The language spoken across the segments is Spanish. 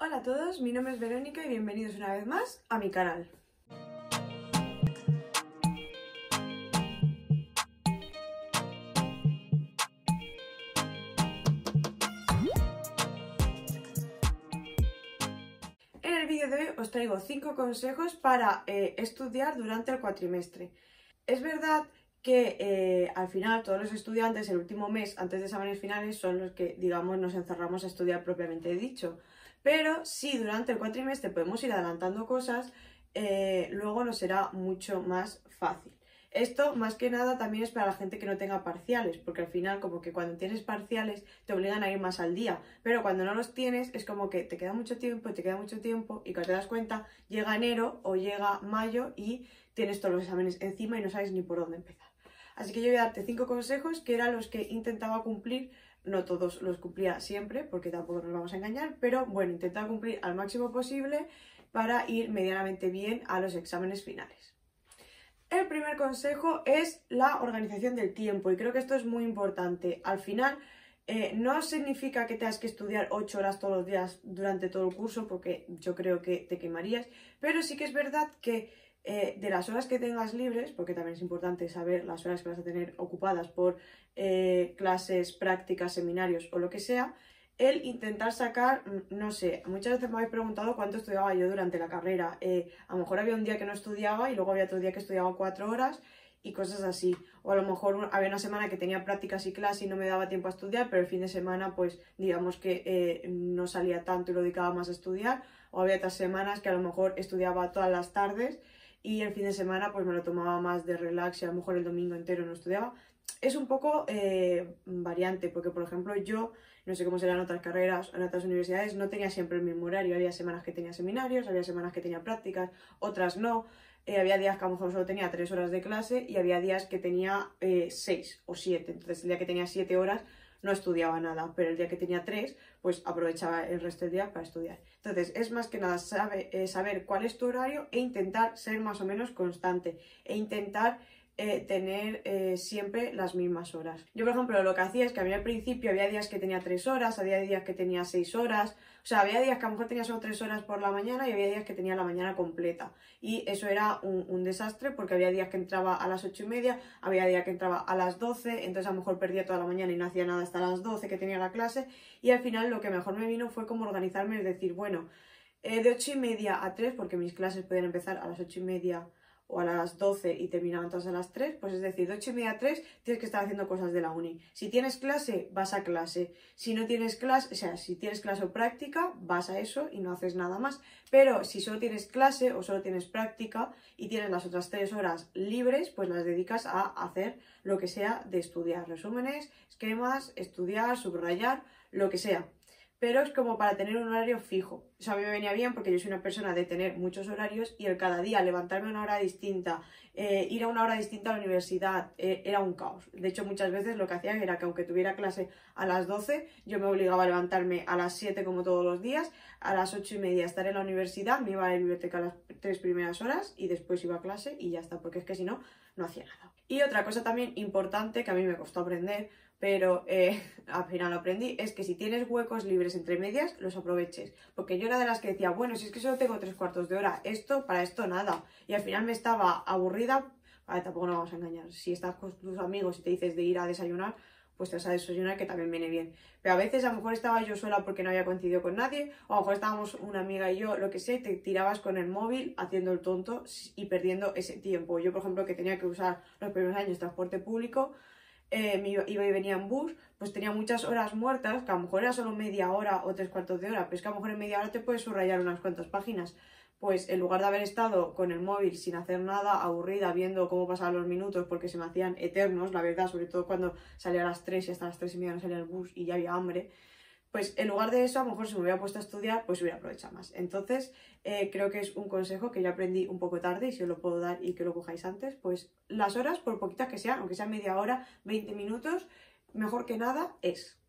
Hola a todos, mi nombre es Verónica y bienvenidos una vez más a mi canal. En el vídeo de hoy os traigo 5 consejos para estudiar durante el cuatrimestre. Es verdad que al final todos los estudiantes el último mes antes de exámenes finales son los que, digamos, nos encerramos a estudiar propiamente dicho. Pero si durante el cuatrimestre podemos ir adelantando cosas, luego nos será mucho más fácil. Esto, más que nada, también es para la gente que no tenga parciales, porque al final, como que cuando tienes parciales, te obligan a ir más al día, pero cuando no los tienes, es como que te queda mucho tiempo, y cuando te das cuenta, llega enero o llega mayo y tienes todos los exámenes encima y no sabes ni por dónde empezar. Así que yo voy a darte 5 consejos que eran los que intentaba cumplir. No todos los cumplía siempre, porque tampoco nos vamos a engañar, pero bueno, intentaba cumplir al máximo posible para ir medianamente bien a los exámenes finales. El primer consejo es la organización del tiempo y creo que esto es muy importante. Al final no significa que tengas que estudiar 8 horas todos los días durante todo el curso, porque yo creo que te quemarías, pero sí que es verdad que de las horas que tengas libres, porque también es importante saber las horas que vas a tener ocupadas por clases, prácticas, seminarios o lo que sea, el intentar sacar, no sé, muchas veces me habéis preguntado cuánto estudiaba yo durante la carrera. A lo mejor había un día que no estudiaba y luego había otro día que estudiaba 4 horas y cosas así. O a lo mejor había una semana que tenía prácticas y clases y no me daba tiempo a estudiar, pero el fin de semana pues digamos que no salía tanto y lo dedicaba más a estudiar. O había otras semanas que a lo mejor estudiaba todas las tardes y el fin de semana pues me lo tomaba más de relax y a lo mejor el domingo entero no estudiaba. Es un poco variante, porque por ejemplo yo, no sé cómo serán en otras carreras, en otras universidades, no tenía siempre el mismo horario. Había semanas que tenía seminarios, había semanas que tenía prácticas, otras no. Había días que a lo mejor solo tenía 3 horas de clase y había días que tenía 6 o 7. Entonces el día que tenía 7 horas no estudiaba nada, pero el día que tenía 3, pues aprovechaba el resto del día para estudiar. Entonces es más que nada saber cuál es tu horario e intentar ser más o menos constante e intentar tener siempre las mismas horas. Yo, por ejemplo, lo que hacía es que a mí al principio había días que tenía 3 horas, había días que tenía 6 horas, o sea, había días que a lo mejor tenía solo 3 horas por la mañana y había días que tenía la mañana completa. Y eso era un desastre, porque había días que entraba a las 8:30, había días que entraba a las 12, entonces a lo mejor perdía toda la mañana y no hacía nada hasta las 12 que tenía la clase, y al final lo que mejor me vino fue como organizarme, es decir, bueno, de 8:30 a 3, porque mis clases podían empezar a las 8:30 o a las 12 y terminaban todas a las 3, pues es decir, de 8:30 a 3 tienes que estar haciendo cosas de la uni. Si tienes clase, vas a clase. Si no tienes clase, o sea, si tienes clase o práctica, vas a eso y no haces nada más. Pero si solo tienes clase o solo tienes práctica y tienes las otras 3 horas libres, pues las dedicas a hacer lo que sea de estudiar. Resúmenes, esquemas, estudiar, subrayar, lo que sea. Pero es como para tener un horario fijo. Eso a mí me venía bien porque yo soy una persona de tener muchos horarios y el cada día levantarme a una hora distinta, ir a una hora distinta a la universidad, era un caos. De hecho, muchas veces lo que hacía era que aunque tuviera clase a las 12, yo me obligaba a levantarme a las 7 como todos los días, a las 8:30 estar en la universidad, me iba a la biblioteca las 3 primeras horas y después iba a clase y ya está, porque es que si no, no hacía nada. Y otra cosa también importante que a mí me costó aprender, pero al final lo aprendí, es que si tienes huecos libres entre medias, los aproveches. Porque yo era de las que decía, bueno, si es que solo tengo 3/4 de hora, para esto nada. Y al final me estaba aburrida. Vale, tampoco nos vamos a engañar. Si estás con tus amigos y te dices de ir a desayunar, pues te vas a desayunar, que también viene bien. Pero a veces a lo mejor estaba yo sola porque no había coincidido con nadie, o a lo mejor estábamos una amiga y yo, lo que sé, te tirabas con el móvil haciendo el tonto y perdiendo ese tiempo. Yo, por ejemplo, que tenía que usar los primeros años transporte público, iba y venía en bus, pues tenía muchas horas muertas, que a lo mejor era solo media hora o 3/4 de hora, pero es que a lo mejor en media hora te puedes subrayar unas cuantas páginas. Pues en lugar de haber estado con el móvil sin hacer nada, aburrida, viendo cómo pasaban los minutos, porque se me hacían eternos, la verdad, sobre todo cuando salía a las 3 y hasta las 3:30 no salía el bus y ya había hambre, pues en lugar de eso, a lo mejor si me hubiera puesto a estudiar, pues hubiera aprovechado más. Entonces, creo que es un consejo que yo aprendí un poco tarde y si os lo puedo dar y que lo cojáis antes, pues las horas, por poquitas que sean, aunque sea media hora, 20 minutos, mejor que nada es.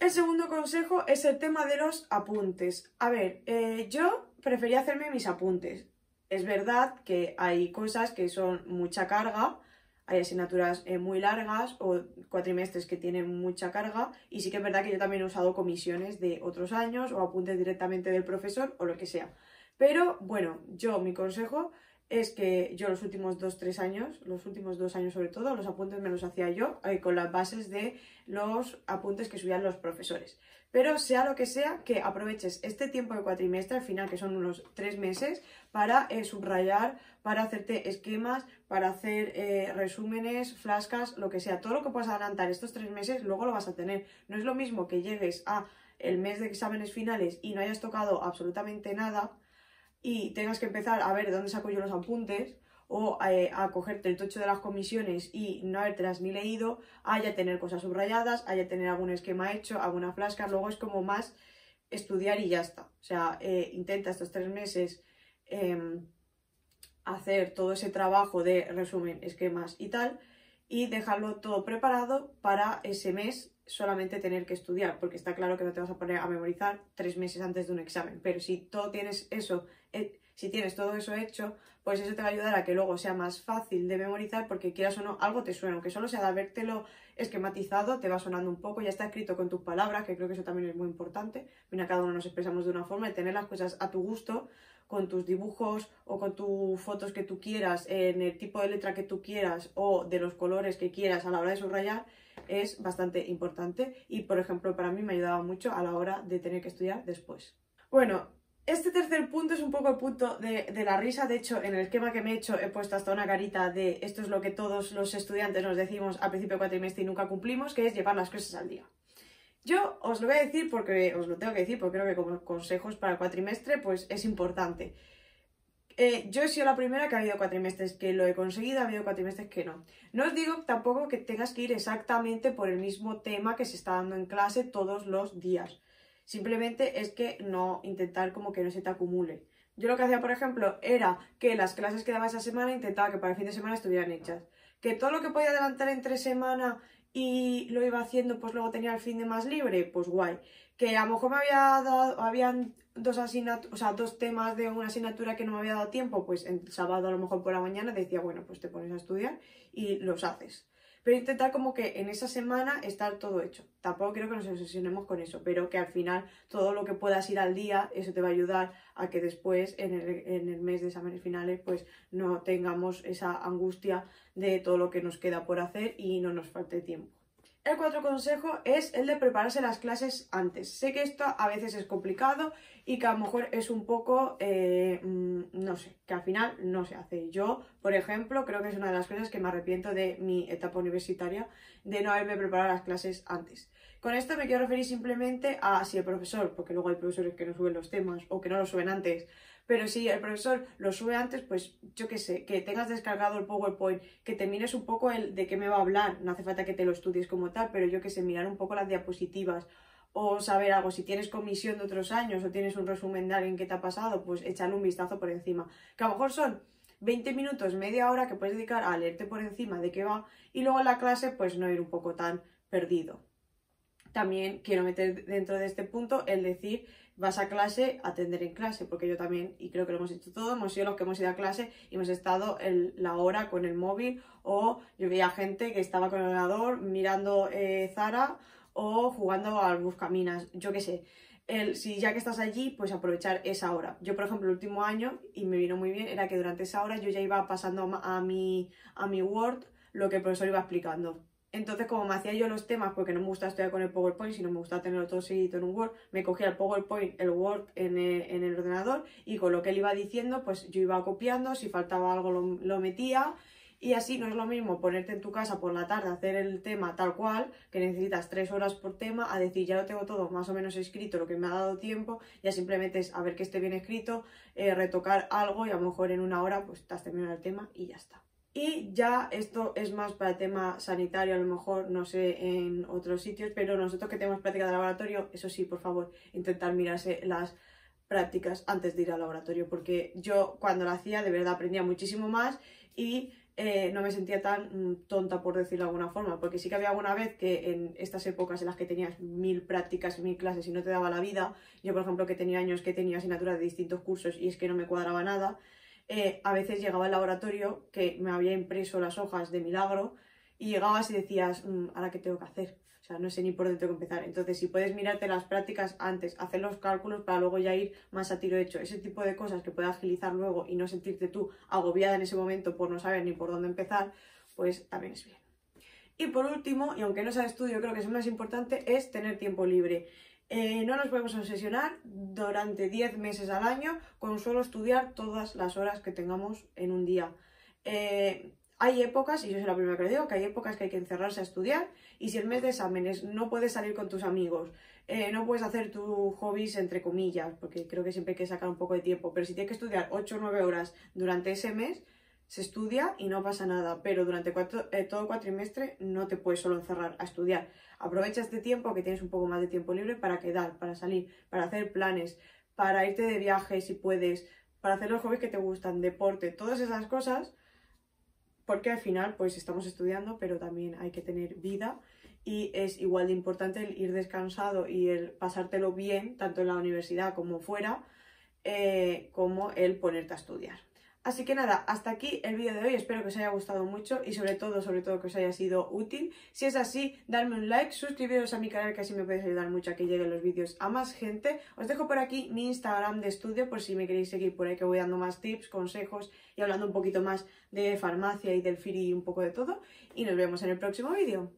El segundo consejo es el tema de los apuntes. A ver, yo prefería hacerme mis apuntes. Es verdad que hay cosas que son mucha carga, hay asignaturas muy largas o cuatrimestres que tienen mucha carga, y sí que es verdad que yo también he usado comisiones de otros años o apuntes directamente del profesor o lo que sea. Pero bueno, mi consejo es que yo los últimos 2-3 años, los últimos 2 años sobre todo, los apuntes me los hacía yo con las bases de los apuntes que subían los profesores. Pero sea lo que sea, que aproveches este tiempo de cuatrimestre, al final que son unos 3 meses, para subrayar, para hacerte esquemas, para hacer resúmenes, flashcards, lo que sea. Todo lo que puedas adelantar estos 3 meses, luego lo vas a tener. No es lo mismo que llegues a el mes de exámenes finales y no hayas tocado absolutamente nada y tengas que empezar a ver de dónde saco yo los apuntes, o a cogerte el tocho de las comisiones y no habértelas ni leído, a ya tener cosas subrayadas, a ya tener algún esquema hecho, alguna flashcard. Luego es como más estudiar y ya está. O sea, intenta estos 3 meses hacer todo ese trabajo de resumen, esquemas y tal, y dejarlo todo preparado para ese mes solamente tener que estudiar, porque está claro que no te vas a poner a memorizar 3 meses antes de un examen, pero si tienes todo eso hecho, pues eso te va a ayudar a que luego sea más fácil de memorizar, porque quieras o no, algo te suena, aunque solo sea de habértelo esquematizado, te va sonando un poco, ya está escrito con tus palabras, que creo que eso también es muy importante. Mira, cada uno nos expresamos de una forma, y tener las cosas a tu gusto, con tus dibujos o con tus fotos que tú quieras, en el tipo de letra que tú quieras o de los colores que quieras a la hora de subrayar, es bastante importante, y por ejemplo para mí me ayudaba mucho a la hora de tener que estudiar después. Bueno, este tercer punto es un poco el punto de la risa. De hecho, en el esquema que me he hecho he puesto hasta una carita de esto es lo que todos los estudiantes nos decimos al principio de cuatrimestre y nunca cumplimos, que es llevar las clases al día. Yo os lo voy a decir porque os lo tengo que decir, porque creo que como consejos para el cuatrimestre pues es importante. Yo he sido la primera que ha habido cuatrimestres que lo he conseguido, ha habido cuatrimestres que no. No os digo tampoco que tengas que ir exactamente por el mismo tema que se está dando en clase todos los días. Simplemente es que no intentar como que no se te acumule. Yo lo que hacía, por ejemplo, era que las clases que daba esa semana intentaba que para el fin de semana estuvieran hechas. Que todo lo que podía adelantar entre semana y lo iba haciendo, pues luego tenía el fin de más libre, pues guay. Que a lo mejor habían dos temas de una asignatura que no me había dado tiempo, pues el sábado a lo mejor por la mañana decía, bueno, pues te pones a estudiar y los haces. Pero intentar como que en esa semana estar todo hecho. Tampoco quiero que nos obsesionemos con eso, pero que al final todo lo que puedas ir al día, eso te va a ayudar a que después, en el mes de exámenes finales, pues no tengamos esa angustia de todo lo que nos queda por hacer y no nos falte tiempo. El cuarto consejo es el de prepararse las clases antes. Sé que esto a veces es complicado y que a lo mejor es un poco, no sé, que al final no se hace. Yo, por ejemplo, creo que es una de las cosas que me arrepiento de mi etapa universitaria, de no haberme preparado las clases antes. Con esto me quiero referir simplemente a si el profesor, porque luego hay profesores que no suben los temas o que no los suben antes, pero si el profesor lo sube antes, pues yo qué sé, que tengas descargado el PowerPoint, que te mires un poco el de qué me va a hablar, no hace falta que te lo estudies como tal, pero yo qué sé, mirar un poco las diapositivas o saber algo. Si tienes comisión de otros años o tienes un resumen de alguien que te ha pasado, pues echarle un vistazo por encima. Que a lo mejor son 20 minutos, media hora que puedes dedicar a leerte por encima de qué va, y luego en la clase pues no ir un poco tan perdido. También quiero meter dentro de este punto el decir, vas a clase, atender en clase, porque yo también, y creo que lo hemos hecho todos, hemos sido los que hemos ido a clase y hemos estado la hora con el móvil, o yo veía gente que estaba con el ordenador mirando Zara o jugando al Buscaminas, yo qué sé. Si ya que estás allí, pues aprovechar esa hora. Yo, por ejemplo, el último año, y me vino muy bien, era que durante esa hora yo ya iba pasando a mi Word lo que el profesor iba explicando. Entonces, como me hacía yo los temas, porque no me gusta estudiar con el PowerPoint, sino me gusta tenerlo todo seguido en un Word, me cogía el PowerPoint, el Word en el ordenador, y con lo que él iba diciendo, pues yo iba copiando, si faltaba algo lo metía, y así. No es lo mismo ponerte en tu casa por la tarde a hacer el tema tal cual, que necesitas 3 horas por tema, a decir ya lo tengo todo más o menos escrito, lo que me ha dado tiempo, ya simplemente es a ver que esté bien escrito, retocar algo, y a lo mejor en una hora pues te has terminado el tema y ya está. Y ya esto es más para el tema sanitario, a lo mejor, no sé, en otros sitios, pero nosotros que tenemos práctica de laboratorio, eso sí, por favor, intentar mirarse las prácticas antes de ir al laboratorio, porque yo cuando lo hacía de verdad aprendía muchísimo más y no me sentía tan tonta, por decirlo de alguna forma, porque sí que había alguna vez que en estas épocas en las que tenías 1000 prácticas y 1000 clases y no te daba la vida, yo por ejemplo que tenía años que tenía asignaturas de distintos cursos y es que no me cuadraba nada, a veces llegaba al laboratorio que me había impreso las hojas de milagro y llegabas y decías, ¿ahora qué tengo que hacer? O sea, no sé ni por dónde tengo que empezar. Entonces, si puedes mirarte las prácticas antes, hacer los cálculos para luego ya ir más a tiro hecho, ese tipo de cosas que puedas agilizar luego y no sentirte tú agobiada en ese momento por no saber ni por dónde empezar, pues también es bien. Y por último, y aunque no sea de estudio, creo que es más importante, es tener tiempo libre. No nos podemos obsesionar durante 10 meses al año con solo estudiar todas las horas que tengamos en un día. Hay épocas, y yo soy la primera que lo digo, que hay épocas que hay que encerrarse a estudiar y si el mes de exámenes no puedes salir con tus amigos, no puedes hacer tus hobbies entre comillas, porque creo que siempre hay que sacar un poco de tiempo, pero si tienes que estudiar 8 o 9 horas durante ese mes, se estudia y no pasa nada, pero durante todo cuatrimestre no te puedes solo encerrar a estudiar. Aprovecha este tiempo que tienes un poco más de tiempo libre para quedar, para salir, para hacer planes, para irte de viaje si puedes, para hacer los hobbies que te gustan, deporte, todas esas cosas, porque al final pues estamos estudiando, pero también hay que tener vida y es igual de importante el ir descansado y el pasártelo bien, tanto en la universidad como fuera, como el ponerte a estudiar. Así que nada, hasta aquí el vídeo de hoy, espero que os haya gustado mucho y sobre todo que os haya sido útil. Si es así, dadme un like, suscribiros a mi canal que así me podéis ayudar mucho a que lleguen los vídeos a más gente. Os dejo por aquí mi Instagram de estudio por si me queréis seguir por ahí, que voy dando más tips, consejos y hablando un poquito más de farmacia y del FIRI y un poco de todo. Y nos vemos en el próximo vídeo.